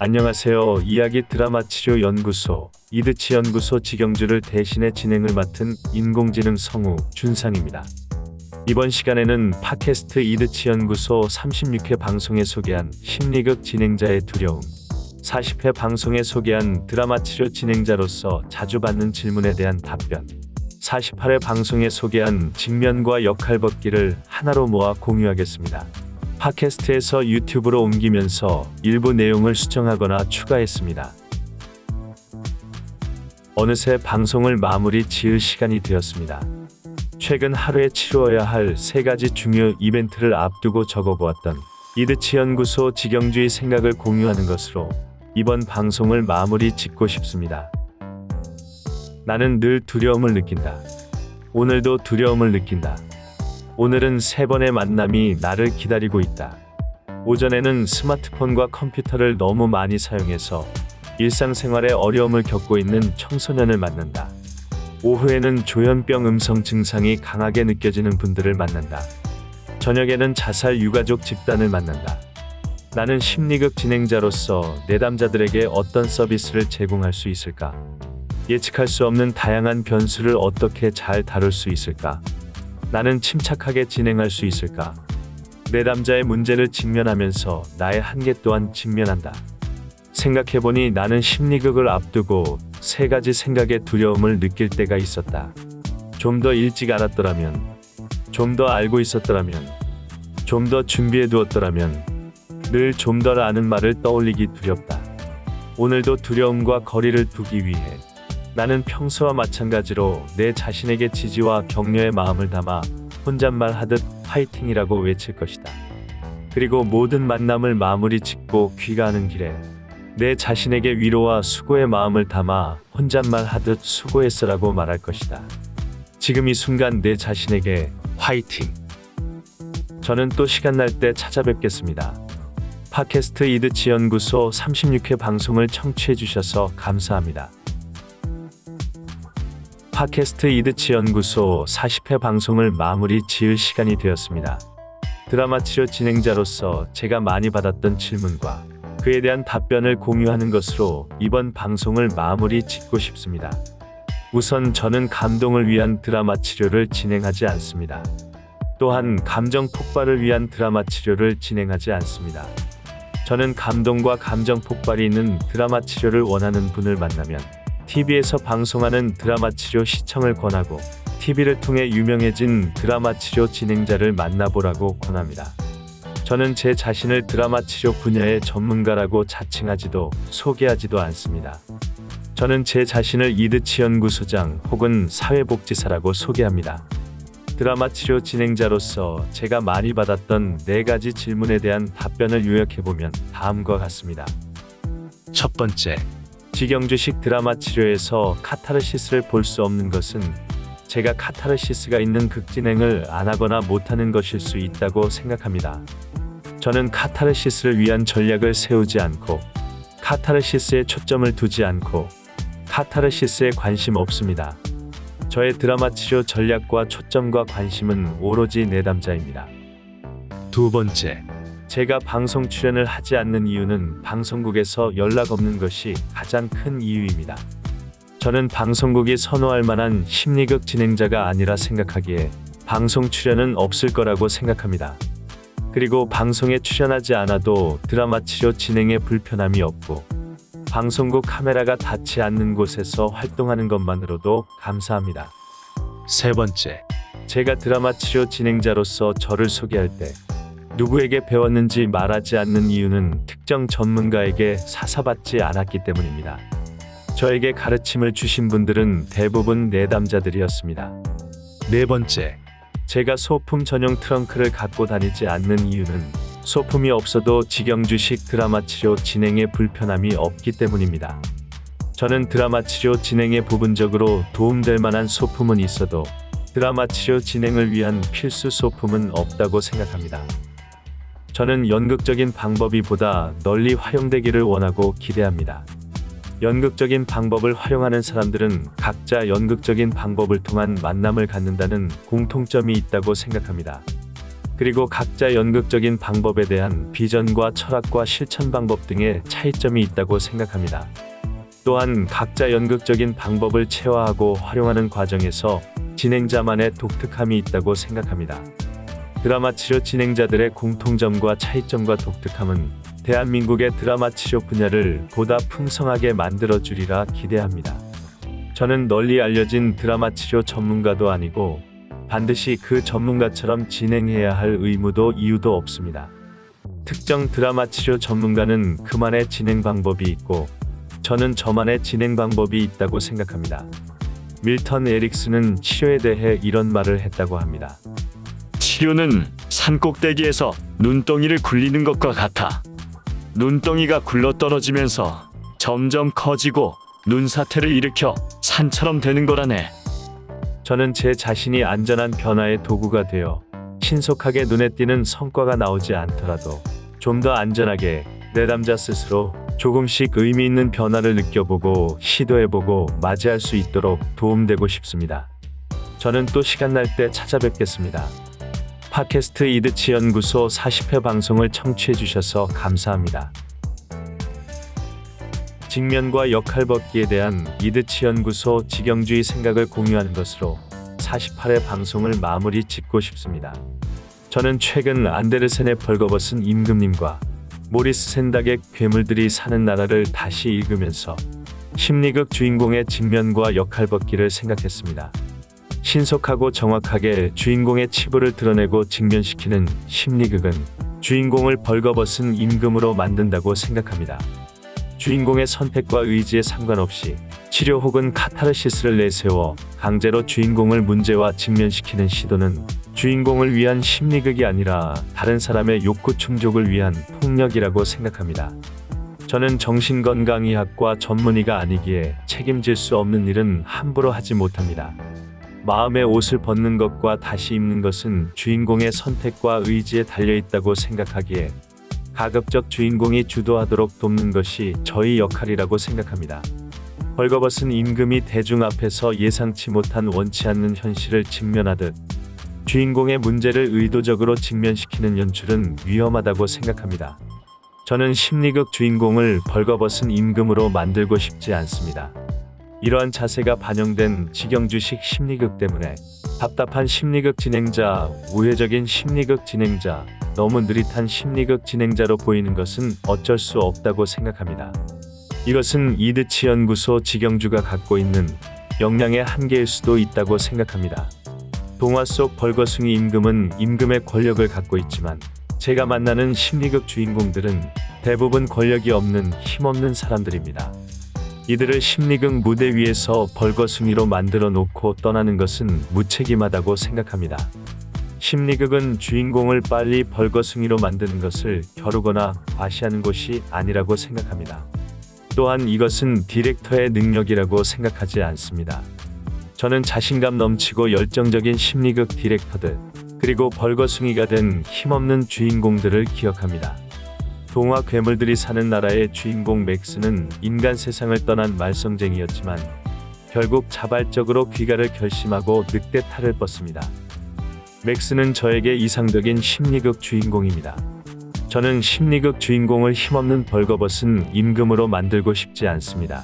안녕하세요. 이야기 드라마 치료 연구소 이드치 연구소 직영주를 대신해 진행을 맡은 인공지능 성우 준상입니다. 이번 시간에는 팟캐스트 이드치 연구소 36회 방송에 소개한 심리극 진행자의 두려움, 40회 방송에 소개한 드라마 치료 진행자로서 자주 받는 질문에 대한 답변, 48회 방송에 소개한 직면과 역할 벗기를 하나로 모아 공유하겠습니다. 팟캐스트에서 유튜브로 옮기면서 일부 내용을 수정하거나 추가했습니다. 어느새 방송을 마무리 지을 시간이 되었습니다. 최근 하루에 치루어야 할 3가지 중요 이벤트를 앞두고 적어보았던 이드치 연구소 직영주의 생각을 공유하는 것으로 이번 방송을 마무리 짓고 싶습니다. 나는 늘 두려움을 느낀다. 오늘도 두려움을 느낀다. 오늘은 3번의 만남이 나를 기다리고 있다. 오전에는 스마트폰과 컴퓨터를 너무 많이 사용해서 일상생활에 어려움을 겪고 있는 청소년을 만난다. 오후에는 조현병 음성 증상이 강하게 느껴지는 분들을 만난다. 저녁에는 자살 유가족 집단을 만난다. 나는 심리극 진행자로서 내담자들에게 어떤 서비스를 제공할 수 있을까? 예측할 수 없는 다양한 변수를 어떻게 잘 다룰 수 있을까? 나는 침착하게 진행할 수 있을까? 내담자의 문제를 직면하면서 나의 한계 또한 직면한다. 생각해보니 나는 심리극을 앞두고 3가지 생각의 두려움을 느낄 때가 있었다. 좀 더 일찍 알았더라면, 좀 더 알고 있었더라면, 좀 더 준비해두었더라면, 늘 좀 더 아는 말을 떠올리기 두렵다. 오늘도 두려움과 거리를 두기 위해 나는 평소와 마찬가지로 내 자신에게 지지와 격려의 마음을 담아 혼잣말 하듯 파이팅이라고 외칠 것이다. 그리고 모든 만남을 마무리 짓고 귀가하는 길에 내 자신에게 위로와 수고의 마음을 담아 혼잣말 하듯 수고했어라고 말할 것이다. 지금 이 순간 내 자신에게 화이팅! 저는 또 시간 날 때 찾아뵙겠습니다. 팟캐스트 이드치 연구소 36회 방송을 청취해 주셔서 감사합니다. 팟캐스트 이드치 연구소 40회 방송을 마무리 지을 시간이 되었습니다. 드라마 치료 진행자로서 제가 많이 받았던 질문과 그에 대한 답변을 공유하는 것으로 이번 방송을 마무리 짓고 싶습니다. 우선 저는 감동을 위한 드라마 치료를 진행하지 않습니다. 또한 감정 폭발을 위한 드라마 치료를 진행하지 않습니다. 저는 감동과 감정 폭발이 있는 드라마 치료를 원하는 분을 만나면 TV에서 방송하는 드라마 치료 시청을 권하고 TV를 통해 유명해진 드라마 치료 진행자를 만나보라고 권합니다. 저는 제 자신을 드라마 치료 분야의 전문가라고 자칭하지도 소개하지도 않습니다. 저는 제 자신을 이드치 연구소장 혹은 사회복지사라고 소개합니다. 드라마 치료 진행자로서 제가 많이 받았던 4가지 질문에 대한 답변을 요약해보면 다음과 같습니다. 첫 번째, 직영주식 드라마 치료에서 카타르시스를 볼 수 없는 것은 제가 카타르시스가 있는 극진행을 안 하거나 못하는 것일 수 있다고 생각합니다. 저는 카타르시스를 위한 전략을 세우지 않고 카타르시스에 초점을 두지 않고 카타르시스에 관심 없습니다. 저의 드라마 치료 전략과 초점과 관심은 오로지 내담자입니다. 두 번째, 제가 방송 출연을 하지 않는 이유는 방송국에서 연락 없는 것이 가장 큰 이유입니다. 저는 방송국이 선호할 만한 심리극 진행자가 아니라 생각하기에 방송 출연은 없을 거라고 생각합니다. 그리고 방송에 출연하지 않아도 드라마 치료 진행에 불편함이 없고 방송국 카메라가 닿지 않는 곳에서 활동하는 것만으로도 감사합니다. 세 번째, 제가 드라마 치료 진행자로서 저를 소개할 때 누구에게 배웠는지 말하지 않는 이유는 특정 전문가에게 사사받지 않았기 때문입니다. 저에게 가르침을 주신 분들은 대부분 내담자들이었습니다. 네 번째, 제가 소품 전용 트렁크를 갖고 다니지 않는 이유는 소품이 없어도 직영주식 드라마 치료 진행에 불편함이 없기 때문입니다. 저는 드라마 치료 진행에 부분적으로 도움될 만한 소품은 있어도 드라마 치료 진행을 위한 필수 소품은 없다고 생각합니다. 저는 연극적인 방법이 보다 널리 활용되기를 원하고 기대합니다. 연극적인 방법을 활용하는 사람들은 각자 연극적인 방법을 통한 만남을 갖는다는 공통점이 있다고 생각합니다. 그리고 각자 연극적인 방법에 대한 비전과 철학과 실천 방법 등의 차이점이 있다고 생각합니다. 또한 각자 연극적인 방법을 체화하고 활용하는 과정에서 진행자만의 독특함이 있다고 생각합니다. 드라마 치료 진행자들의 공통점과 차이점과 독특함은 대한민국의 드라마 치료 분야를 보다 풍성하게 만들어주리라 기대합니다. 저는 널리 알려진 드라마 치료 전문가도 아니고 반드시 그 전문가처럼 진행해야 할 의무도 이유도 없습니다. 특정 드라마 치료 전문가는 그만의 진행 방법이 있고 저는 저만의 진행 방법이 있다고 생각합니다. 밀턴 에릭슨은 치료에 대해 이런 말을 했다고 합니다. 치료는 산꼭대기에서 눈덩이를 굴리는 것과 같아. 눈덩이가 굴러떨어지면서 점점 커지고 눈사태를 일으켜 산처럼 되는 거라네. 저는 제 자신이 안전한 변화의 도구가 되어 신속하게 눈에 띄는 성과가 나오지 않더라도 좀 더 안전하게 내담자 스스로 조금씩 의미 있는 변화를 느껴보고 시도해보고 맞이할 수 있도록 도움되고 싶습니다. 저는 또 시간 날 때 찾아뵙겠습니다. 팟캐스트 이드치 연구소 40회 방송을 청취해 주셔서 감사합니다. 직면과 역할벗기에 대한 이드치 연구소 직영주의 생각을 공유하는 것으로 48회 방송을 마무리 짓고 싶습니다. 저는 최근 안데르센의 벌거벗은 임금님과 모리스 샌닥의 괴물들이 사는 나라를 다시 읽으면서 심리극 주인공의 직면과 역할벗기를 생각했습니다. 신속하고 정확하게 주인공의 치부를 드러내고 직면시키는 심리극은 주인공을 벌거벗은 임금으로 만든다고 생각합니다. 주인공의 선택과 의지에 상관없이 치료 혹은 카타르시스를 내세워 강제로 주인공을 문제와 직면시키는 시도는 주인공을 위한 심리극이 아니라 다른 사람의 욕구 충족을 위한 폭력이라고 생각합니다. 저는 정신건강의학과 전문의가 아니기에 책임질 수 없는 일은 함부로 하지 못합니다. 마음의 옷을 벗는 것과 다시 입는 것은 주인공의 선택과 의지에 달려있다고 생각하기에 가급적 주인공이 주도하도록 돕는 것이 저희 역할이라고 생각합니다. 벌거벗은 임금이 대중 앞에서 예상치 못한 원치 않는 현실을 직면하듯 주인공의 문제를 의도적으로 직면시키는 연출은 위험하다고 생각합니다. 저는 심리극 주인공을 벌거벗은 임금으로 만들고 싶지 않습니다. 이러한 자세가 반영된 직영주식 심리극 때문에 답답한 심리극 진행자, 우회적인 심리극 진행자, 너무 느릿한 심리극 진행자로 보이는 것은 어쩔 수 없다고 생각합니다. 이것은 이드치 연구소 직영주가 갖고 있는 역량의 한계일 수도 있다고 생각합니다. 동화 속 벌거숭이 임금은 임금의 권력을 갖고 있지만 제가 만나는 심리극 주인공들은 대부분 권력이 없는 힘없는 사람들입니다. 이들을 심리극 무대 위에서 벌거숭이로 만들어 놓고 떠나는 것은 무책임하다고 생각합니다. 심리극은 주인공을 빨리 벌거숭이로 만드는 것을 겨루거나 과시하는 것이 아니라고 생각합니다. 또한 이것은 디렉터의 능력이라고 생각하지 않습니다. 저는 자신감 넘치고 열정적인 심리극 디렉터들, 그리고 벌거숭이가 된 힘없는 주인공들을 기억합니다. 동화 괴물들이 사는 나라의 주인공 맥스는 인간 세상을 떠난 말썽쟁이였지만 결국 자발적으로 귀가를 결심하고 늑대 탈을 뻗습니다. 맥스는 저에게 이상적인 심리극 주인공입니다. 저는 심리극 주인공을 힘없는 벌거벗은 임금으로 만들고 싶지 않습니다.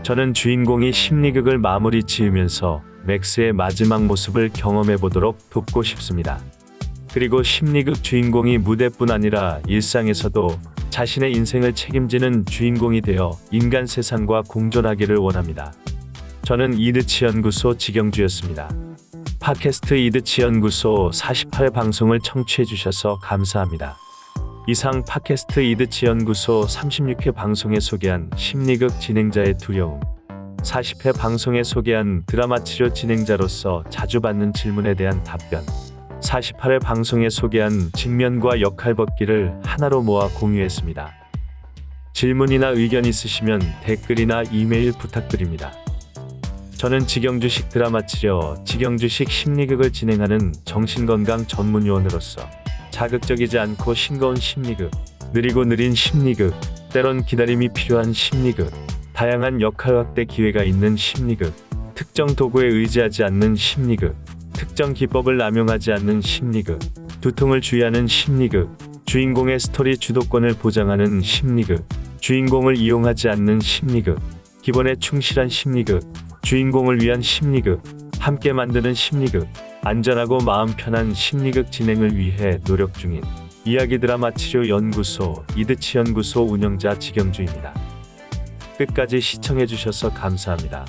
저는 주인공이 심리극을 마무리 지으면서 맥스의 마지막 모습을 경험해 보도록 돕고 싶습니다. 그리고 심리극 주인공이 무대뿐 아니라 일상에서도 자신의 인생을 책임지는 주인공이 되어 인간 세상과 공존하기를 원합니다. 저는 이드치 연구소 직영주였습니다. 팟캐스트 이드치 연구소 48회 방송을 청취해 주셔서 감사합니다. 이상 팟캐스트 이드치 연구소 36회 방송에 소개한 심리극 진행자의 두려움, 40회 방송에 소개한 드라마 치료 진행자로서 자주 받는 질문에 대한 답변, 48회 방송에 소개한 직면과 역할벗기를 하나로 모아 공유했습니다. 질문이나 의견 있으시면 댓글이나 이메일 부탁드립니다. 저는 직영주식 드라마 치료, 직영주식 심리극을 진행하는 정신건강 전문요원으로서 자극적이지 않고 싱거운 심리극, 느리고 느린 심리극, 때론 기다림이 필요한 심리극, 다양한 역할 확대 기회가 있는 심리극, 특정 도구에 의지하지 않는 심리극, 특정 기법을 남용하지 않는 심리극, 두통을 주의하는 심리극, 주인공의 스토리 주도권을 보장하는 심리극, 주인공을 이용하지 않는 심리극, 기본에 충실한 심리극, 주인공을 위한 심리극, 함께 만드는 심리극, 안전하고 마음 편한 심리극 진행을 위해 노력 중인 이야기 드라마 치료 연구소 이드치 연구소 운영자 지경주입니다. 끝까지 시청해 주셔서 감사합니다.